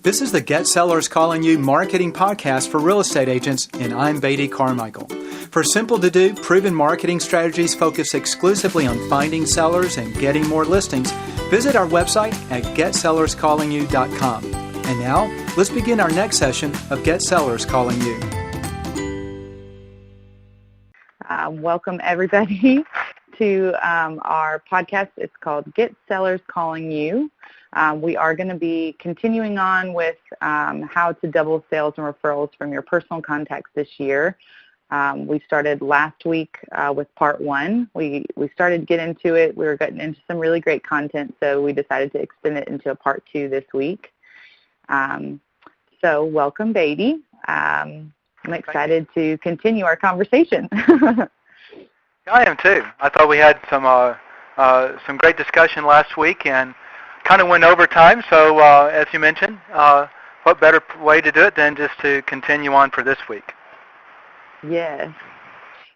This is the Get Sellers Calling You marketing podcast for real estate agents, and I'm Beatty Carmichael. For simple-to-do, proven marketing strategies focused exclusively on finding sellers and getting more listings, visit our website at getsellerscallingyou.com. And now, let's begin our next session of Get Sellers Calling You. Welcome, everybody, to our podcast. It's called Get Sellers Calling You. We are going to be continuing on with how to double sales and referrals from your personal contacts this year. We started last week with part one. We started to get into it. We were getting into some really great content, so we decided to extend it into a part two this week. So welcome, Beatty. I'm excited to continue our conversation. I am too. I thought we had some great discussion last week and kind of went over time. So as you mentioned, what better way to do it than just to continue on for this week? Yes.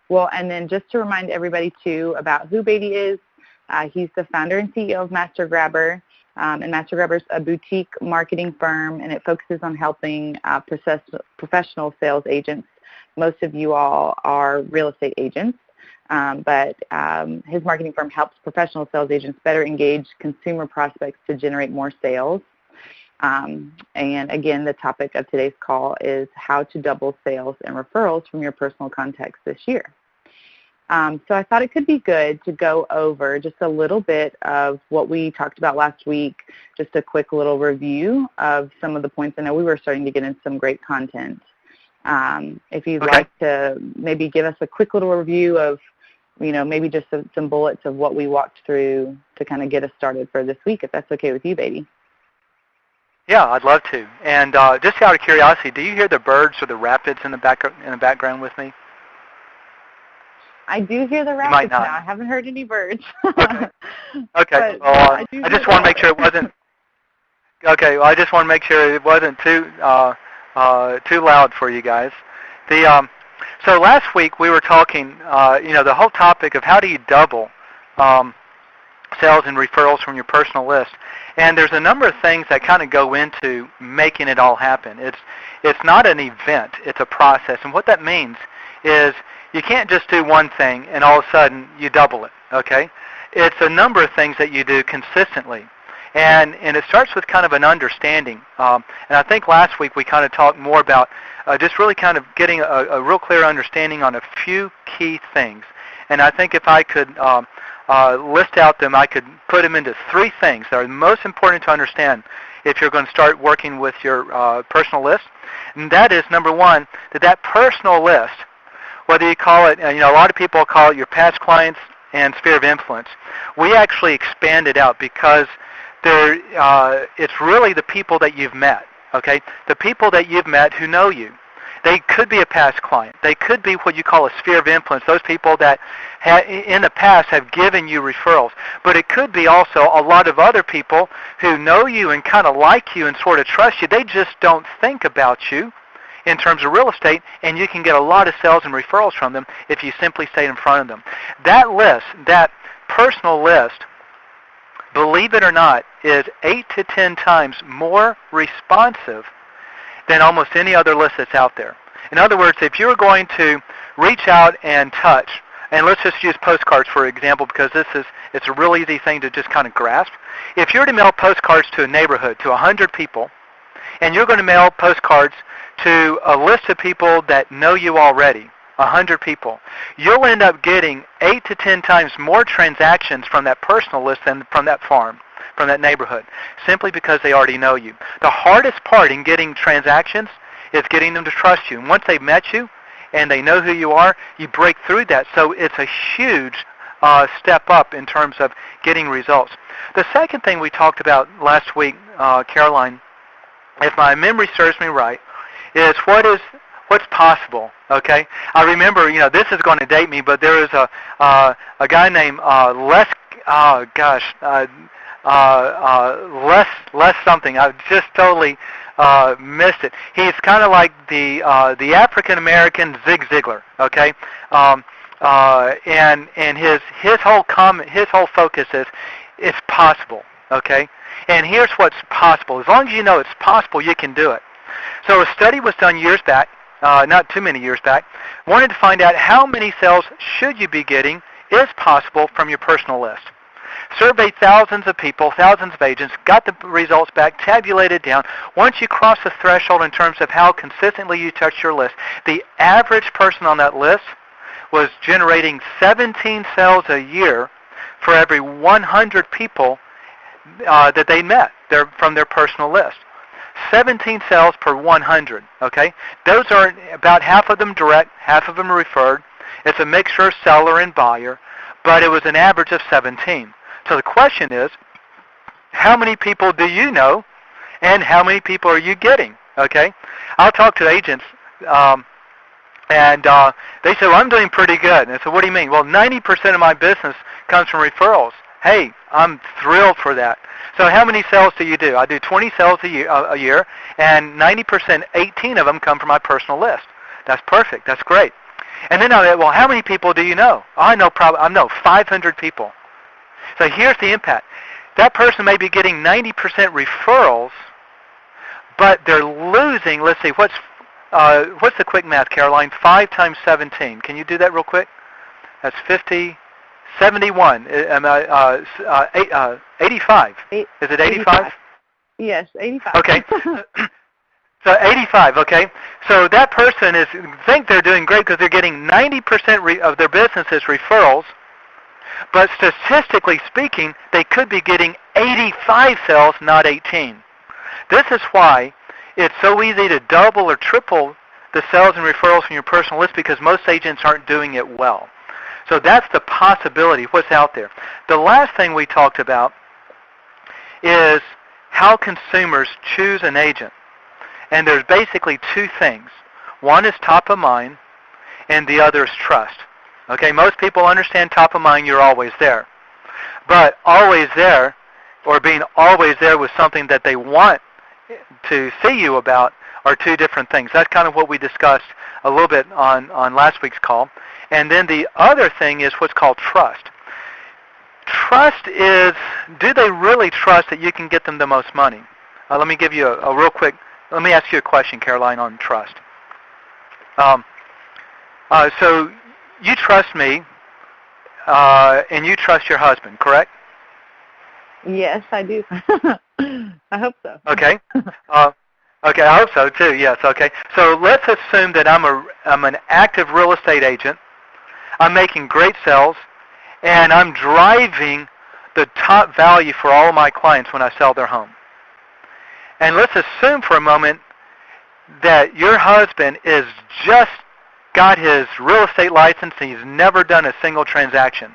Well, and then just to remind everybody too about who Beatty is, he's the founder and CEO of Master Grabber. And Master Grabber is a boutique marketing firm, and it focuses on helping professional sales agents. Most of you all are real estate agents. But his marketing firm helps professional sales agents better engage consumer prospects to generate more sales. And again, the topic of today's call is how to double sales and referrals from your personal contacts this year. So I thought it could be good to go over just a little bit of what we talked about last week, just a quick little review of some of the points. I know we were starting to get into some great content. If you'd like to maybe give us a quick little review of, maybe just some bullets of what we walked through to kind of get us started for this week, if that's okay with you, Beatty. Yeah, I'd love to. And just out of curiosity, do you hear the birds or the rapids in the background with me? I do hear the rapids now. I haven't heard any birds. Okay. Well, I just want to make sure it wasn't. Okay. Well, I just want to make sure it wasn't too loud for you guys. So last week we were talking, the whole topic of how do you double sales and referrals from your personal list. And there's a number of things that kind of go into making it all happen. It's not an event, it's a process. And what that means is you can't just do one thing and all of a sudden you double it, okay? It's a number of things that you do consistently. And it starts with kind of an understanding. And I think last week we kind of talked more about just really kind of getting a real clear understanding on a few key things. And I think if I could list out them, I could put them into three things that are most important to understand if you're going to start working with your personal list. And that is, number one, that personal list, whether you call it, a lot of people call it your past clients and sphere of influence. We actually expand it out because it's really the people that you've met, okay? The people that you've met who know you. They could be a past client. They could be what you call a sphere of influence, those people that in the past have given you referrals. But it could be also a lot of other people who know you and kind of like you and sort of trust you. They just don't think about you in terms of real estate, and you can get a lot of sales and referrals from them if you simply stay in front of them. That list, that personal list, believe it or not, is 8 to 10 times more responsive than almost any other list that's out there. In other words, if you're going to reach out and touch, and let's just use postcards for example because it's a real easy thing to just kind of grasp. If you're to mail postcards to a neighborhood, to 100 people, and you're going to mail postcards to a list of people that know you already, 100 people, you'll end up getting 8 to 10 times more transactions from that personal list than from that farm, from that neighborhood, simply because they already know you. The hardest part in getting transactions is getting them to trust you. And once they've met you and they know who you are, you break through that. So it's a huge step up in terms of getting results. The second thing we talked about last week, Caroline, if my memory serves me right, is what's possible, okay? I remember, this is going to date me, but there was a guy named Les something. I just totally missed it. He's kind of like the African American Zig Ziglar, okay? And his whole focus is it's possible, okay? And here's what's possible. As long as you know it's possible, you can do it. So a study was done years back, not too many years back, wanted to find out how many sales should you be getting is possible from your personal list. Surveyed thousands of people, thousands of agents, got the results back, tabulated down. Once you cross the threshold in terms of how consistently you touch your list, the average person on that list was generating 17 sales a year for every 100 people that they met from their personal list. 17 sales per 100, okay? Those are about half of them direct, half of them referred. It's a mixture of seller and buyer, but it was an average of 17. So the question is, how many people do you know, and how many people are you getting? Okay, I'll talk to agents, and they say, well, I'm doing pretty good. And I said, what do you mean? Well, 90% of my business comes from referrals. Hey, I'm thrilled for that. So how many sales do you do? I do 20 sales a year, and 90%, 18 of them come from my personal list. That's perfect. That's great. And then I said, well, how many people do you know? I know 500 people. So here's the impact. That person may be getting 90% referrals, but they're losing, let's see, what's the quick math, Caroline? 5 times 17. Can you do that real quick? That's 50, 71, 85. Is it 85? Yes, 85. Okay. So 85, okay. So that person think they're doing great because they're getting 90% of their business is referrals, but statistically speaking, they could be getting 85 sales, not 18. This is why it's so easy to double or triple the sales and referrals from your personal list, because most agents aren't doing it well. So that's the possibility, what's out there. The last thing we talked about is how consumers choose an agent. And there's basically two things. One is top of mind, and the other is trust. Okay, most people understand top of mind, you're always there. But always there, or being always there with something that they want to see you about, are two different things. That's kind of what we discussed a little bit on last week's call. And then the other thing is what's called trust. Trust is, do they really trust that you can get them the most money? Let me give you a real quick, let me ask you a question, Caroline, on trust. So you trust me, and you trust your husband, correct? Yes, I do. I hope so. Okay. Okay, I hope so too. Yes. Okay. So let's assume that I'm an active real estate agent. I'm making great sales, and I'm driving the top value for all of my clients when I sell their home. And let's assume for a moment that your husband is just got his real estate license and he's never done a single transaction.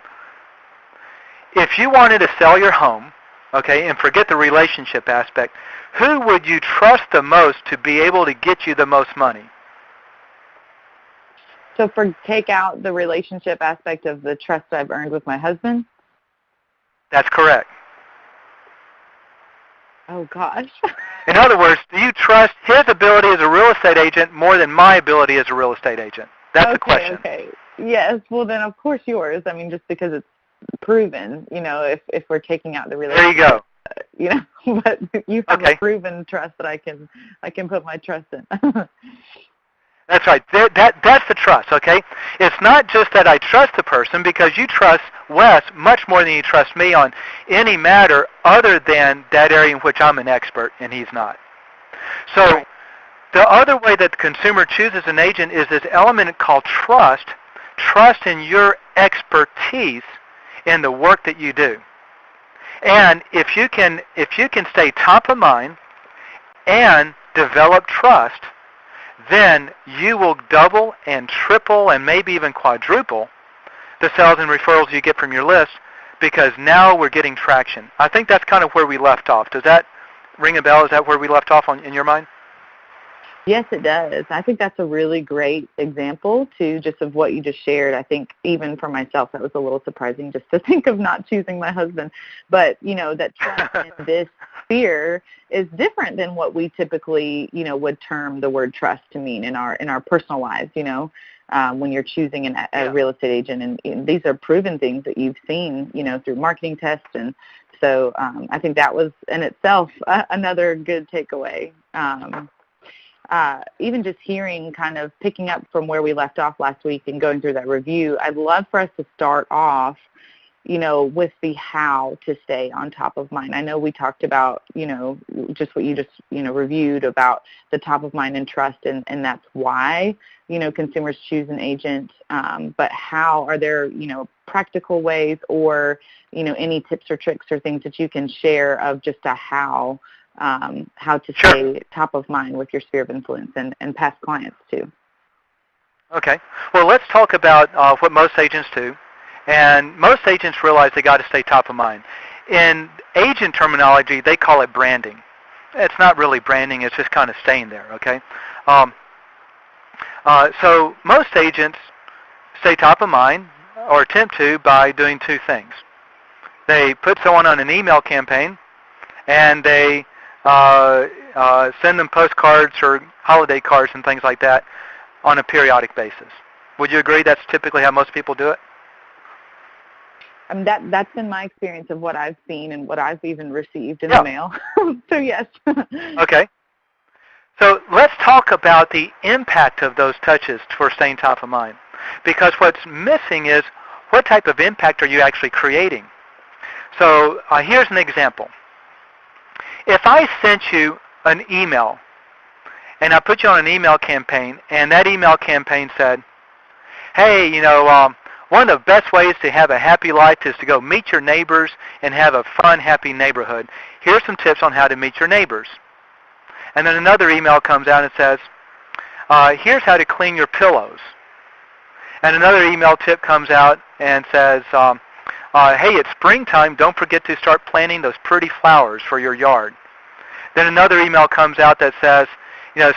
If you wanted to sell your home, okay, and forget the relationship aspect, who would you trust the most to be able to get you the most money? So take out the relationship aspect of the trust I've earned with my husband? That's correct. Oh, gosh. In other words, do you trust his ability as a real estate agent more than my ability as a real estate agent? That's the question. Okay. Yes. Well, then, of course, yours. I mean, just because it's proven, if we're taking out the relationship. There you go. But you have a proven trust that I can put my trust in. That's right. That's the trust, okay? It's not just that I trust the person, because you trust Wes much more than you trust me on any matter other than that area in which I'm an expert and he's not. So the other way that the consumer chooses an agent is this element called trust in your expertise in the work that you do. And if you can stay top of mind and develop trust, then you will double and triple and maybe even quadruple the sales and referrals you get from your list, because now we're getting traction. I think that's kind of where we left off. Does that ring a bell? Is that where we left off in your mind? Yes, it does. I think that's a really great example, too, just of what you just shared. I think even for myself, that was a little surprising just to think of not choosing my husband. But, that trust in this sphere is different than what we typically, would term the word trust to mean in our personal lives, when you're choosing a real estate agent. And these are proven things that you've seen, through marketing tests and So I think that was in itself another good takeaway. Even just hearing, kind of picking up from where we left off last week and going through that review, I'd love for us to start off, with the how to stay on top of mind. I know we talked about, just what you just, reviewed about the top of mind and trust, and that's why, consumers choose an agent. But how, are there, practical ways or, any tips or tricks or things that you can share of just a how to stay top of mind with your sphere of influence and past clients too? Okay. Well, let's talk about what most agents do. And most agents realize they got to stay top of mind. In agent terminology, they call it branding. It's not really branding. It's just kind of staying there, okay? So most agents stay top of mind, or attempt to, by doing two things. They put someone on an email campaign, and they send them postcards or holiday cards and things like that on a periodic basis. Would you agree that's typically how most people do it? That's been my experience of what I've seen and what I've even received in the mail. So yes. Okay. So let's talk about the impact of those touches for staying top of mind. Because what's missing is, what type of impact are you actually creating? So here's an example. If I sent you an email, and I put you on an email campaign, and that email campaign said, hey, one of the best ways to have a happy life is to go meet your neighbors and have a fun, happy neighborhood. Here's some tips on how to meet your neighbors. And then another email comes out and says, here's how to clean your pillows. And another email tip comes out and says, hey, it's springtime. Don't forget to start planting those pretty flowers for your yard. Then another email comes out that says,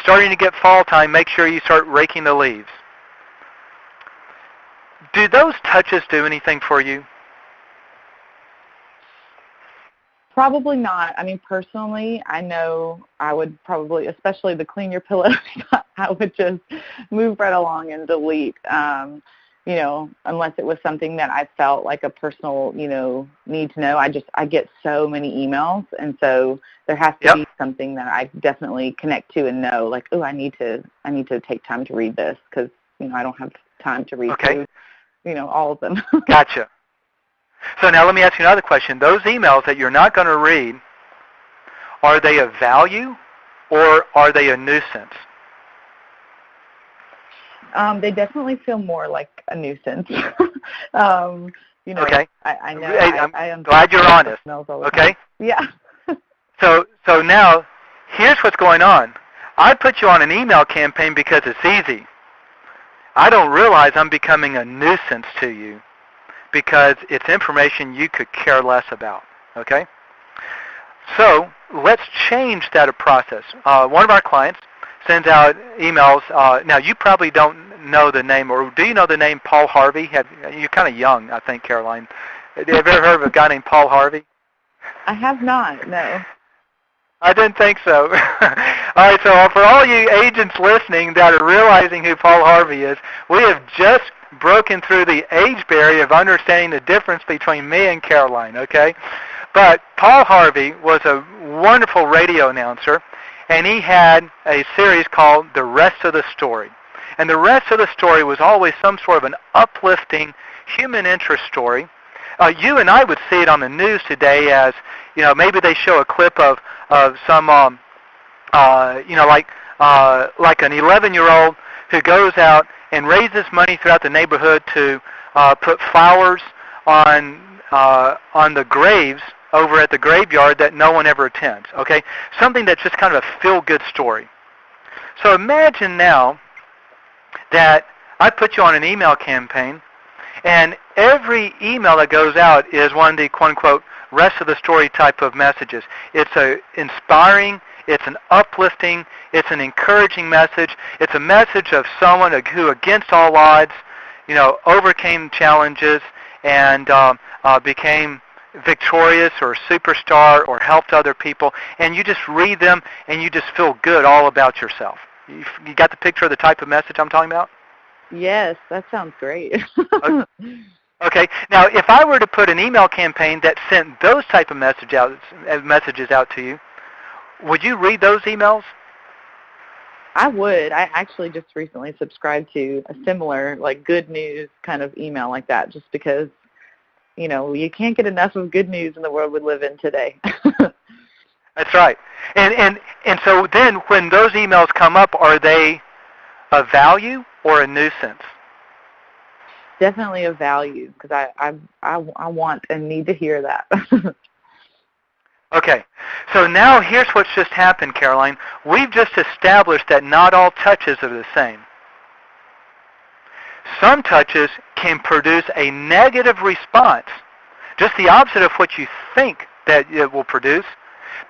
starting to get fall time, make sure you start raking the leaves. Do those touches do anything for you? Probably not. I mean, personally, I know I would probably, especially the clean your pillows, I would just move right along and delete, unless it was something that I felt like a personal, need to know. I get so many emails, and so there has to be something that I definitely connect to and know, like, oh, I need to take time to read this, because, I don't have time to read through, all of them. Gotcha. So now let me ask you another question. Those emails that you're not going to read, are they of value or are they a nuisance? They definitely feel more like a nuisance. Okay. I know. I'm glad you're honest. Okay? Yeah. So now, here's what's going on. I put you on an email campaign because it's easy. I don't realize I'm becoming a nuisance to you because it's information you could care less about, okay? So let's change that process. One of our clients sends out emails. Now, you probably don't know the name, or do you know the name Paul Harvey? You're kind of young, I think, Caroline. Have you ever heard of a guy named Paul Harvey? I have not, no. I didn't think so. All right, so for all you agents listening that are realizing who Paul Harvey is, we have just broken through the age barrier of understanding the difference between me and Caroline, okay? But Paul Harvey was a wonderful radio announcer, and he had a series called The Rest of the Story. And the rest of the story was always some sort of an uplifting human interest story. You and I would see it on the news today as, maybe they show a clip of some, like an 11-year-old who goes out and raises money throughout the neighborhood to put flowers on the graves over at the graveyard that no one ever attends, okay? Something that's just kind of a feel-good story. So imagine now that I put you on an email campaign, and every email that goes out is one of the quote-unquote rest of the story type of messages. It's inspiring, it's an uplifting, it's an encouraging message. It's a message of someone who, against all odds, overcame challenges and became victorious or a superstar or helped other people. And you just read them and you just feel good all about yourself. You got the picture of the type of message I'm talking about? Yes, that sounds great. Okay. Now, if I were to put an email campaign that sent those type of messages out to you, would you read those emails? I would. I actually just recently subscribed to a similar, like, good news kind of email like that, just because, you can't get enough of good news in the world we live in today. That's right. And so then when those emails come up, are they a value or a nuisance? Definitely a value, because I want and need to hear that. Okay, so now here's what's just happened, Caroline. We've just established that not all touches are the same. Some touches can produce a negative response, just the opposite of what you think that it will produce,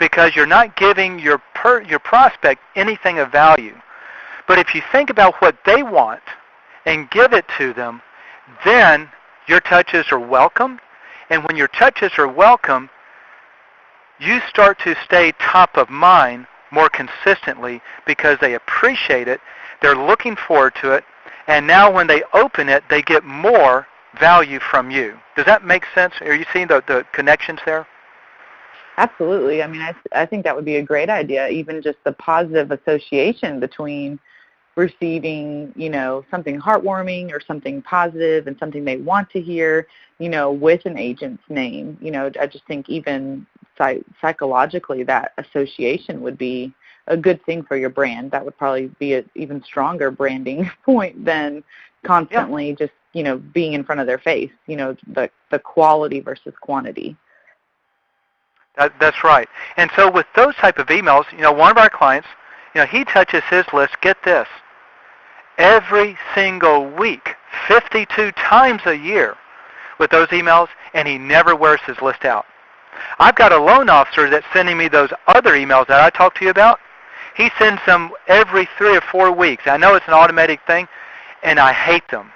because you're not giving your prospect anything of value. But if you think about what they want and give it to them, then your touches are welcome. And when your touches are welcome, you start to stay top of mind more consistently because they appreciate it, they're looking forward to it, and now when they open it, they get more value from you. Does that make sense? Are you seeing the connections there? Absolutely. I mean, I think that would be a great idea, even just the positive association between receiving, something heartwarming or something positive and something they want to hear, with an agent's name. I just think even psychologically that association would be a good thing for your brand. That would probably be an even stronger branding point than constantly just, being in front of their face, the quality versus quantity. That's right. And so with those type of emails, one of our clients, he touches his list, get this, every single week, 52 times a year with those emails, and he never wears his list out. I've got a loan officer that's sending me those other emails that I talked to you about. He sends them every 3 or 4 weeks. I know it's an automatic thing, and I hate them.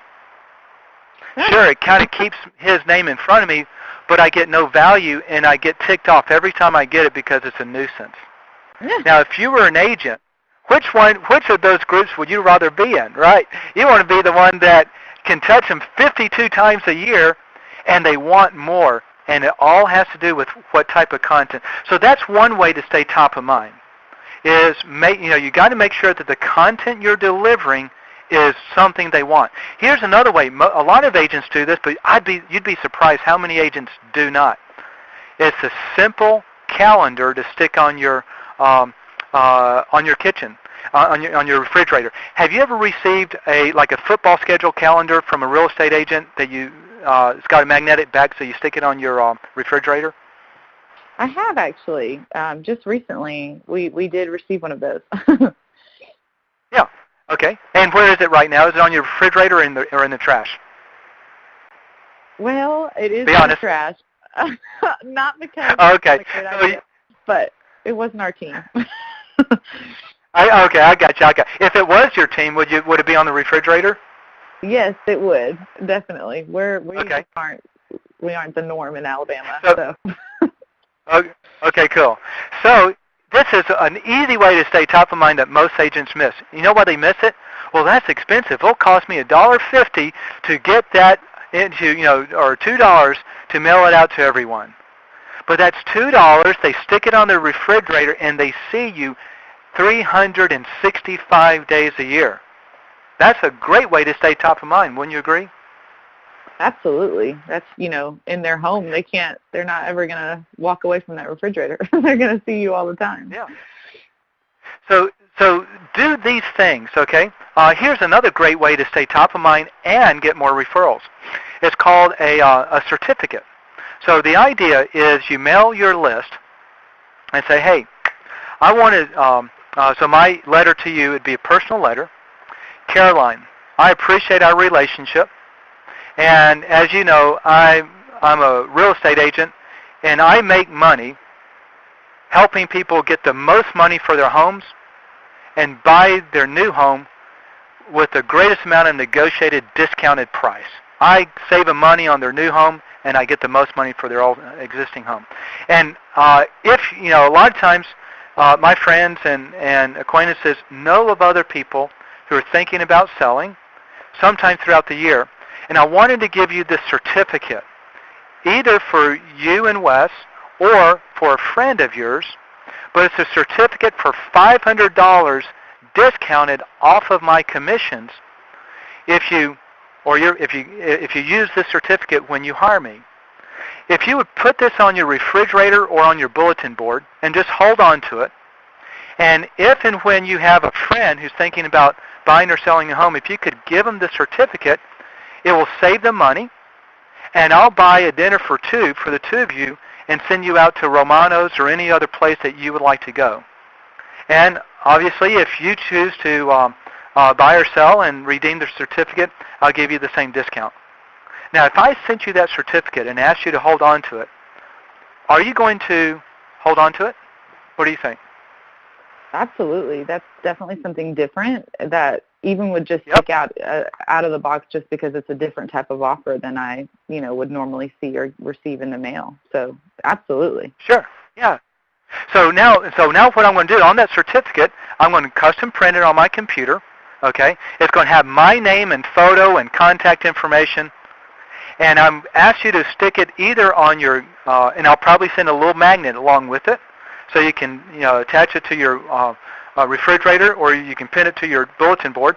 Sure, it kind of keeps his name in front of me, but I get no value, and I get ticked off every time I get it because it's a nuisance. Now, if you were an agent, which of those groups would you rather be in, right? You want to be the one that can touch them 52 times a year, and they want more, and it all has to do with what type of content. So that's one way to stay top of mind, is you got to make sure that the content you're delivering is something they want. Here's another way. A lot of agents do this, but you'd be surprised how many agents do not. It's a simple calendar to stick on your kitchen, on your refrigerator. Have you ever received a football schedule calendar from a real estate agent that it's got a magnetic back so you stick it on your refrigerator? I have actually. Just recently, we did receive one of those. Yeah. Okay. And where is it right now? Is it on your refrigerator or in the trash? Well, it is in the trash. Not because okay. it's a good idea, but it wasn't our team. I got you. If it was your team, would it be on the refrigerator? Yes, it would, definitely. We okay. aren't the norm in Alabama. So. Okay, cool. So this is an easy way to stay top of mind that most agents miss. You know why they miss it? Well, that's expensive. It'll cost me $1.50 to get that into, or $2 to mail it out to everyone. But that's $2. They stick it on their refrigerator, and they see you 365 days a year. That's a great way to stay top of mind. Wouldn't you agree? Absolutely. That's, in their home, they're not ever going to walk away from that refrigerator. They're going to see you all the time. Yeah. So do these things, okay? Here's another great way to stay top of mind and get more referrals. It's called a certificate. So the idea is you mail your list and say, hey, I want to, so my letter to you would be a personal letter. Caroline, I appreciate our relationship. And as you know, I'm a real estate agent, and I make money helping people get the most money for their homes and buy their new home with the greatest amount of negotiated discounted price. I save them money on their new home, and I get the most money for their old existing home. And a lot of times my friends and acquaintances know of other people who are thinking about selling sometime throughout the year. and I wanted to give you this certificate, either for you and Wes or for a friend of yours, but it's a certificate for $500 discounted off of my commissions if you use this certificate when you hire me. If you would put this on your refrigerator or on your bulletin board and just hold on to it, and if and when you have a friend who's thinking about buying or selling a home, if you could give them the certificate, it will save them money, and I'll buy a dinner for the two of you, and send you out to Romano's or any other place that you would like to go. And obviously, if you choose to buy or sell and redeem the certificate, I'll give you the same discount. Now, if I sent you that certificate and asked you to hold on to it, are you going to hold on to it? What do you think? Absolutely. That's definitely something different that even would just stick out of the box just because it's a different type of offer than I, would normally see or receive in the mail. So, absolutely. Sure. Yeah. So now what I'm going to do on that certificate, I'm going to custom print it on my computer. Okay. It's going to have my name and photo and contact information. And I'm asked you to stick it either on your, and I'll probably send a little magnet along with it, so you can attach it to your refrigerator, or you can pin it to your bulletin board.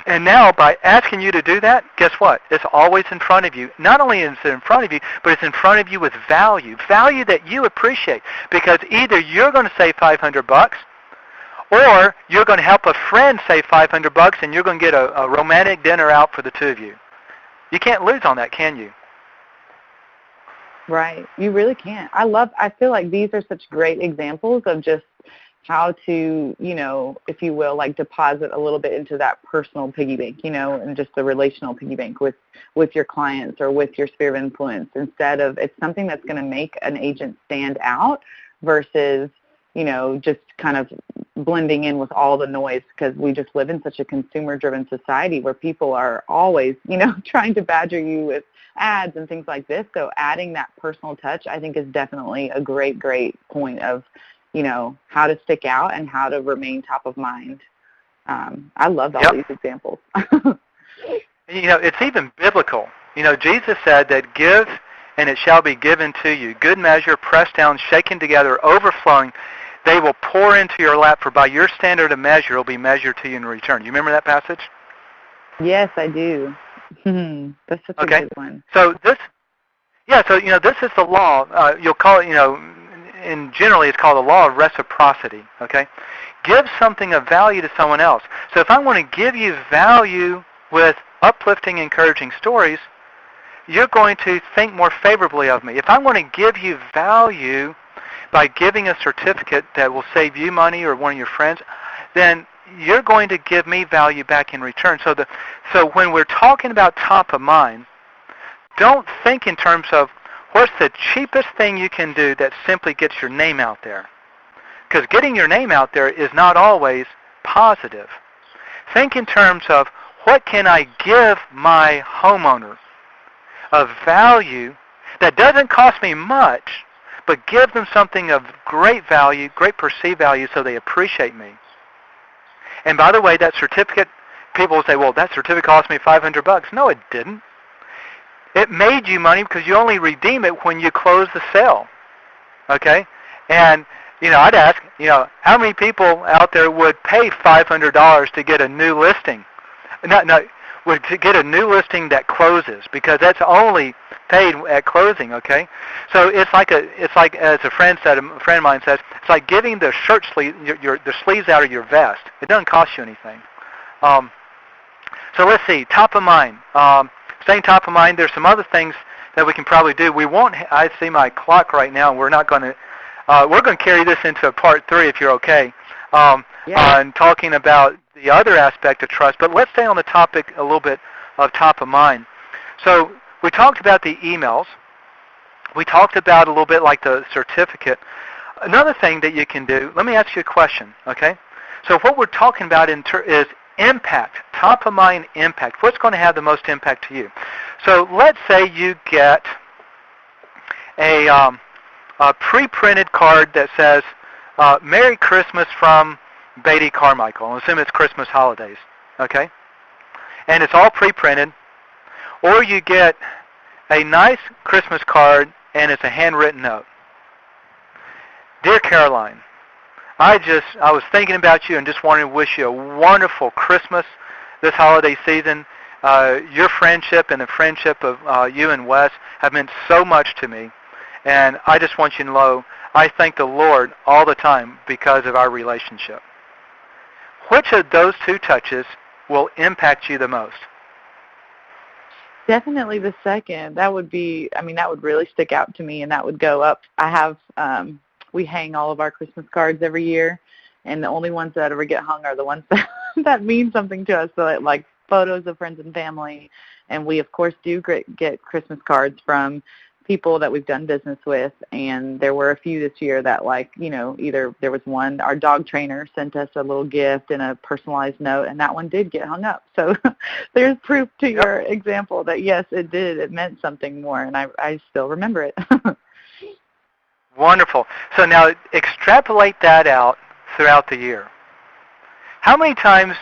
And now, by asking you to do that, guess what? It's always in front of you. Not only is it in front of you, but it's in front of you with value that you appreciate, because either you're going to save $500, or you're going to help a friend save $500, and you're going to get a romantic dinner out for the two of you. You can't lose on that, can you? Right. You really can't. I feel like these are such great examples of just how to, if you will, like deposit a little bit into that personal piggy bank, and just the relational piggy bank with your clients or with your sphere of influence, instead of, it's something that's going to make an agent stand out versus, just kind of blending in with all the noise, because we just live in such a consumer-driven society where people are always, trying to badger you with ads and things like this. So adding that personal touch, I think, is definitely a great, great point of, how to stick out and how to remain top of mind. I love all these examples. It's even biblical. Jesus said that give and it shall be given to you. Good measure, pressed down, shaken together, overflowing. They will pour into your lap, for by your standard of measure it will be measured to you in return. You remember that passage? Yes, I do. That's such a good one. So this is the law. You'll call it, and generally it's called the law of reciprocity. Okay, give something of value to someone else. So if I want to give you value with uplifting, encouraging stories, you're going to think more favorably of me. If I want to give you value by giving a certificate that will save you money or one of your friends, then you're going to give me value back in return. So when we're talking about top of mind, don't think in terms of what's the cheapest thing you can do that simply gets your name out there. Because getting your name out there is not always positive. Think in terms of, what can I give my homeowner of value that doesn't cost me much, but give them something of great value, great perceived value, so they appreciate me. And by the way, that certificate, people will say, well, that certificate cost me $500. No, it didn't. It made you money because you only redeem it when you close the sale. Okay? And, I'd ask, how many people out there would pay $500 to get a new listing? To get a new listing that closes, because that's only paid at closing. Okay, so it's like as a friend of mine says, it's like giving the shirt sleeve, the sleeves out of your vest. It doesn't cost you anything. So let's see, top of mind. Staying top of mind. There's some other things that we can probably do. We won't. I see my clock right now, and we're not going to. We're going to carry this into part 3 if you're okay. On talking about the other aspect of trust, but let's stay on the topic a little bit of top of mind. So we talked about the emails. We talked about a little bit like the certificate. Another thing that you can do, let me ask you a question, okay? So what we're talking about is impact, top of mind impact. What's going to have the most impact to you? So let's say you get a pre-printed card that says, Merry Christmas from Beatty Carmichael. I assume it's Christmas holidays, okay? And it's all pre-printed. or you get a nice Christmas card and it's a handwritten note. Dear Caroline, I was thinking about you and just wanted to wish you a wonderful Christmas this holiday season. Your friendship and the friendship of you and Wes have meant so much to me, and I just want you to know I thank the Lord all the time because of our relationship. Which of those two touches will impact you the most? Definitely the second. That would really stick out to me, and that would go up. I have, we hang all of our Christmas cards every year, and the only ones that ever get hung are the ones that mean something to us, so like photos of friends and family. And we, of course, do get Christmas cards from people that we've done business with, and there were a few this year that, like, either there was one, our dog trainer sent us a little gift and a personalized note, and that one did get hung up. So there's proof to your example that, yes, it did. It meant something more, and I still remember it. Wonderful. So now extrapolate that out throughout the year. How many times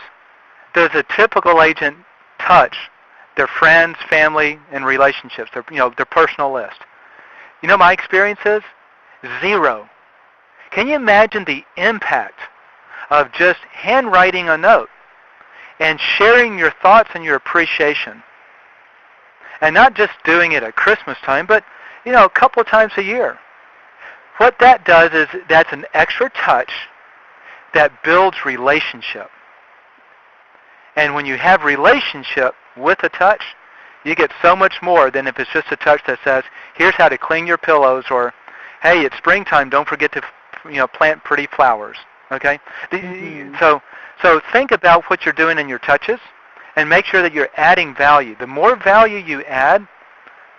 does a typical agent touch their friends, family, and relationships, their personal list? My experience is 0. Can you imagine the impact of just handwriting a note and sharing your thoughts and your appreciation? And not just doing it at Christmas time, but, a couple of times a year. What that does is that's an extra touch that builds relationship. And when you have relationship with a touch, you get so much more than if it's just a touch that says, here's how to clean your pillows, or, hey, it's springtime, don't forget to plant pretty flowers. Okay? Mm-hmm. So think about what you're doing in your touches and make sure that you're adding value. The more value you add,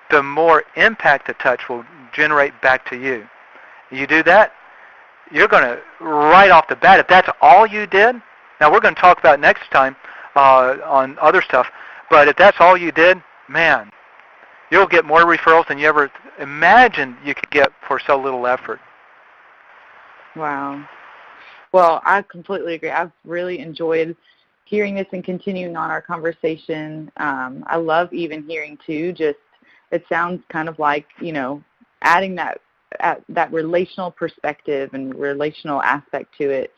the more impact the touch will generate back to you. You do that, you're going to, right off the bat, if that's all you did, now we're going to talk about next time on other stuff, but if that's all you did, man, you'll get more referrals than you ever imagined you could get for so little effort. Wow. Well, I completely agree. I've really enjoyed hearing this and continuing on our conversation. I love even hearing, too, just it sounds kind of like, adding that relational perspective and relational aspect to it,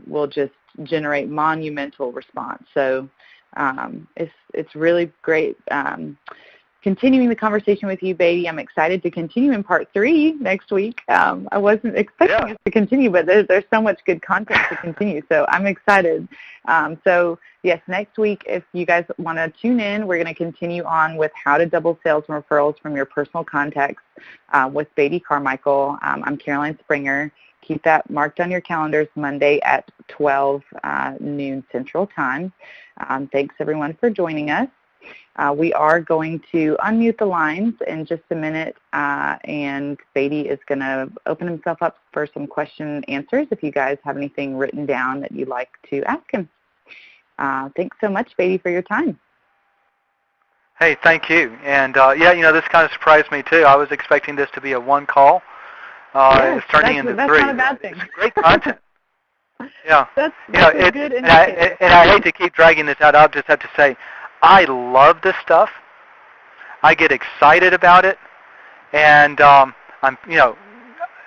will just generate monumental response. So it's really great continuing the conversation with you, Beatty. I'm excited to continue in part 3 next week. I wasn't expecting us to continue, but there's so much good content to continue, so I'm excited. So, yes, next week, if you guys want to tune in, we're going to continue on with how to double sales and referrals from your personal contacts with Beatty Carmichael. I'm Caroline Springer. Keep that marked on your calendars, Monday at 12 noon Central Time. Thanks, everyone, for joining us. We are going to unmute the lines in just a minute, and Beatty is going to open himself up for some question and answers if you guys have anything written down that you'd like to ask him. Thanks so much, Beatty, for your time. Hey, thank you. And, this kind of surprised me, too. I was expecting this to be a one call. It's turning into 3. That's not a bad thing. It's great content. Yeah. That's a good indicator. And I hate to keep dragging this out. I'll just have to say, I love this stuff. I get excited about it, and I'm,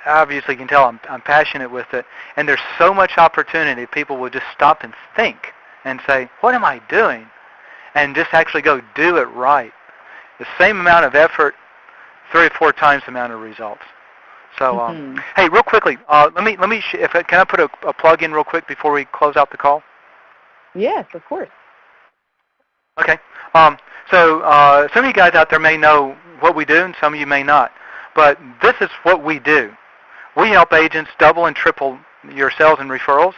obviously you can tell I'm passionate with it. And there's so much opportunity. People will just stop and think and say, "What am I doing?" And just actually go do it right. The same amount of effort, 3 or 4 times the amount of results. So, hey, real quickly, can I put a plug in real quick before we close out the call? Yes, of course. Okay. So some of you guys out there may know what we do, and some of you may not. But this is what we do. We help agents double and triple your sales and referrals.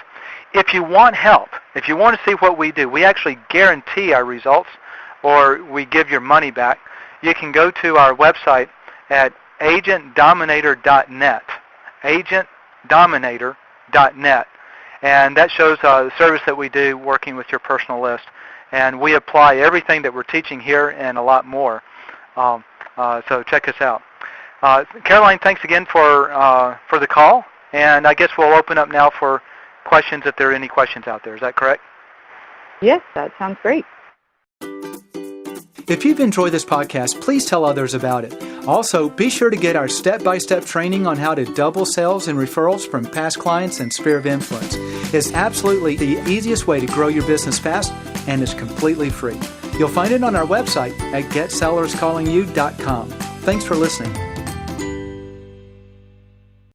If you want help, if you want to see what we do, we actually guarantee our results, or we give your money back. You can go to our website at agentdominator.net, agentdominator.net, and that shows the service that we do working with your personal list. And we apply everything that we're teaching here and a lot more. So check us out. Caroline, thanks again for the call. And I guess we'll open up now for questions if there are any questions out there. Is that correct? Yes, that sounds great. If you've enjoyed this podcast, please tell others about it. Also, be sure to get our step-by-step training on how to double sales and referrals from past clients and sphere of influence. It's absolutely the easiest way to grow your business fast, and is completely free. You'll find it on our website at getsellerscallingyou.com. Thanks for listening.